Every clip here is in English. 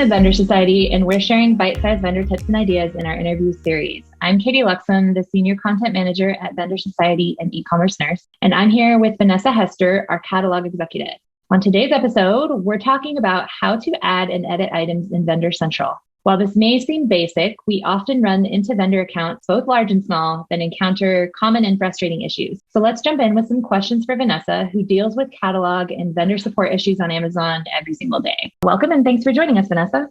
at Vendor Society, and we're sharing bite-sized vendor tips and ideas in our interview series. I'm Katy Luxem, the Senior Content Manager at Vendor Society and eCommerce Nurse, and I'm here with Vanessa Hester, our Catalog Executive. On today's episode, we're talking about how to add and edit items in Vendor Central. While this may seem basic, we often run into vendor accounts, both large and small, that encounter common and frustrating issues. So let's jump in with some questions for Vanessa, who deals with catalog and vendor support issues on Amazon every single day. Welcome and thanks for joining us, Vanessa.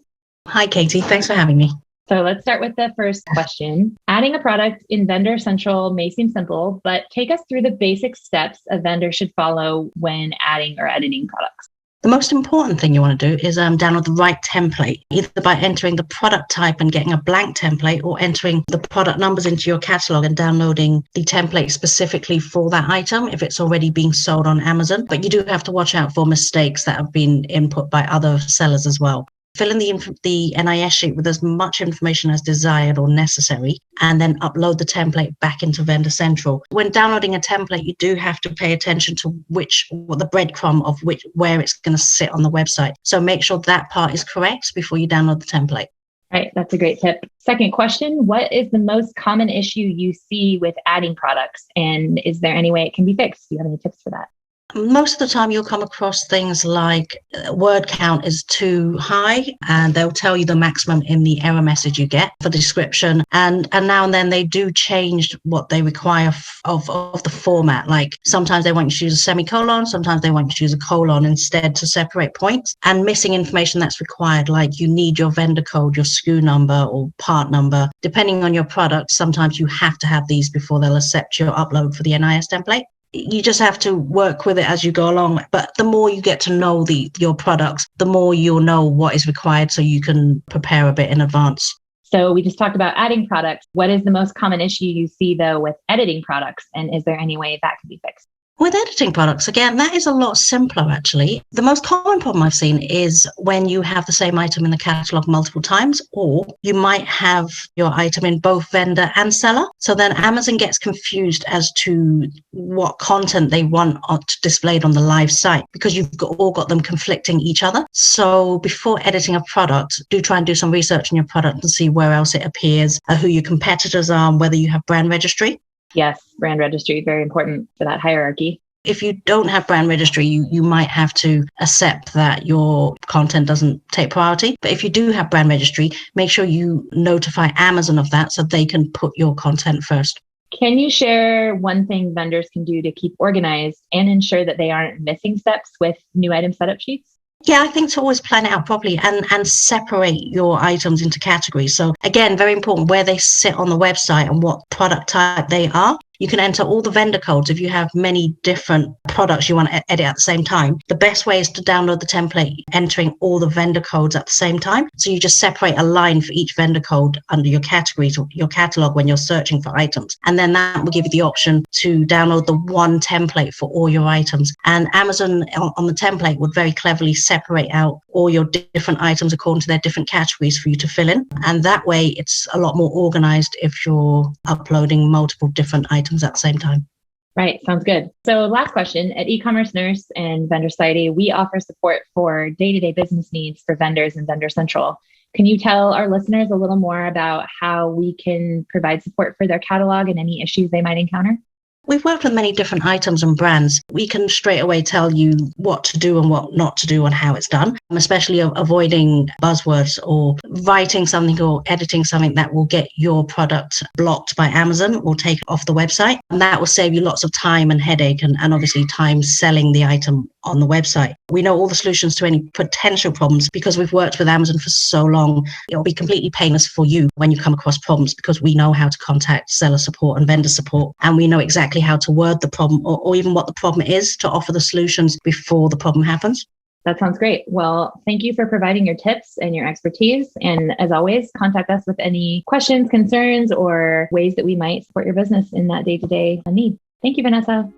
Hi, Katy. Thanks for having me. So let's start with the first question. Adding a product in Vendor Central may seem simple, but take us through the basic steps a vendor should follow when adding or editing products. The most important thing you want to do is download the right template, either by entering the product type and getting a blank template, or entering the product numbers into your catalog and downloading the template specifically for that item if it's already being sold on Amazon. But you do have to watch out for mistakes that have been input by other sellers as well. Fill in the NIS sheet with as much information as desired or necessary, and then upload the template back into Vendor Central. When downloading a template, you do have to pay attention to the breadcrumb of where it's going to sit on the website. So make sure that part is correct before you download the template. Right, that's a great tip. Second question, what is the most common issue you see with adding products, and is there any way it can be fixed? Do you have any tips for that? Most of the time you'll come across things like word count is too high, and they'll tell you the maximum in the error message you get for description. And now and then they do change what they require of the format. Like sometimes they want you to use a semicolon, sometimes they want you to use a colon instead to separate points, and missing information that's required. Like you need your vendor code, your SKU number or part number. Depending on your product, sometimes you have to have these before they'll accept your upload for the NIS template. You just have to work with it as you go along. But the more you get to know your products, the more you'll know what is required so you can prepare a bit in advance. So we just talked about adding products. What is the most common issue you see, though, with editing products? And is there any way that can be fixed? With editing products, again, that is a lot simpler, actually. The most common problem I've seen is when you have the same item in the catalog multiple times, or you might have your item in both vendor and seller. So then Amazon gets confused as to what content they want displayed on the live site, because you've all got them conflicting each other. So before editing a product, do try and do some research on your product and see where else it appears, who your competitors are, and whether you have brand registry. Yes, brand registry, very important for that hierarchy. If you don't have brand registry, you might have to accept that your content doesn't take priority. But if you do have brand registry, make sure you notify Amazon of that so they can put your content first. Can you share one thing vendors can do to keep organized and ensure that they aren't missing steps with new item setup sheets? Yeah, I think to always plan it out properly and separate your items into categories. So again, very important where they sit on the website and what product type they are. You can enter all the vendor codes if you have many different products you want to edit at the same time. The best way is to download the template, entering all the vendor codes at the same time. So you just separate a line for each vendor code under your categories or your catalog when you're searching for items. And then that will give you the option to download the one template for all your items. And Amazon on the template would very cleverly separate out all your different items according to their different categories for you to fill in. And that way it's a lot more organized if you're uploading multiple different items at the same time. Right. Sounds good. So last question, at eCommerce Nurse and Vendor Society, we offer support for day-to-day business needs for vendors in Vendor Central. Can you tell our listeners a little more about how we can provide support for their catalog and any issues they might encounter? We've worked with many different items and brands. We can straight away tell you what to do and what not to do and how it's done, especially avoiding buzzwords or writing something or editing something that will get your product blocked by Amazon or take off the website. And that will save you lots of time and headache and obviously time selling the item on the website. We know all the solutions to any potential problems because we've worked with Amazon for so long. It'll be completely painless for you when you come across problems because we know how to contact seller support and vendor support, and we know exactly how to word the problem or even what the problem is to offer the solutions before the problem happens. That sounds great. Well, thank you for providing your tips and your expertise. And as always, contact us with any questions, concerns, or ways that we might support your business in that day-to-day need. Thank you, Vanessa.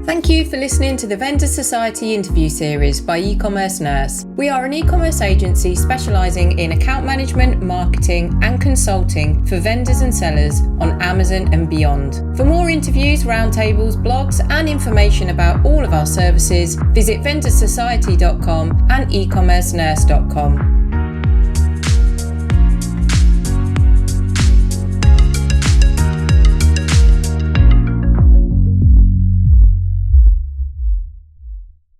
Thank you for listening to the Vendor Society interview series by eCommerce Nurse. We are an e-commerce agency specialising in account management, marketing and consulting for vendors and sellers on Amazon and beyond. For more interviews, roundtables, blogs and information about all of our services, visit vendorsociety.com and ecommercenurse.com.